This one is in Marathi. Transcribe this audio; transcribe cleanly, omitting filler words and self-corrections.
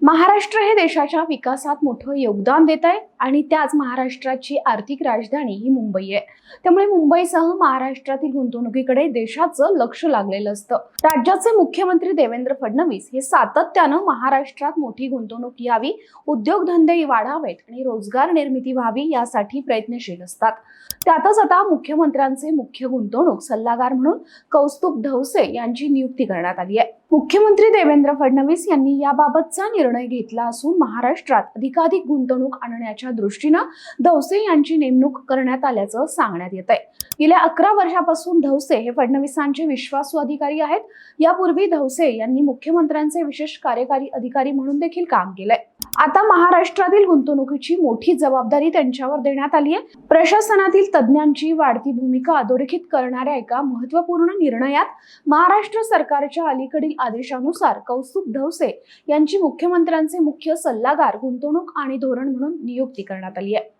महाराष्ट्र हे देशाच्या विकासात मोठं योगदान देत आहे आणि त्याच महाराष्ट्राची आर्थिक राजधानी ही मुंबई आहे। त्यामुळे मुंबईसह महाराष्ट्रातील गुंतवणुकीकडे देशाचं लक्ष लागलेलं असतं। राज्याचे मुख्यमंत्री देवेंद्र फडणवीस हे सातत्यानं महाराष्ट्रात मोठी गुंतवणूक यावी, उद्योगधंदे वाढावेत आणि रोजगार निर्मिती व्हावी यासाठी प्रयत्नशील असतात। त्यातच आता मुख्यमंत्र्यांचे मुख्य गुंतवणूक सल्लागार म्हणून कौस्तुभ धवसे यांची नियुक्ती करण्यात आली आहे। मुख्यमंत्री देवेंद्र फडणवीस यांनी याबाबतचा निर्णय घेतला असून महाराष्ट्रात अधिकाधिक गुंतवणूक आणण्याच्या दृष्टीनं धवसे यांची नेमणूक करण्यात आल्याचं सांगण्यात येत आहे। गेल्या 11 वर्षापासून धवसे हे फडणवीसांचे विश्वासू अधिकारी आहेत। यापूर्वी धवसे यांनी मुख्यमंत्र्यांचे विशेष कार्यकारी अधिकारी म्हणून देखील काम केलंय। आता महाराष्ट्रातील गुंतवणुकीची मोठी जबाबदारी त्यांच्यावर देण्यात आली आहे। प्रशासनातील तज्ज्ञांची वाढती भूमिका अधोरेखित करणाऱ्या एका महत्त्वपूर्ण निर्णयात महाराष्ट्र सरकारच्या अलीकडील आदेशानुसार कौस्तुभ धवसे यांची मुख्यमंत्र्यांचे मुख्य सल्लागार गुंतवणूक आणि धोरण म्हणून नियुक्ती करण्यात आली आहे।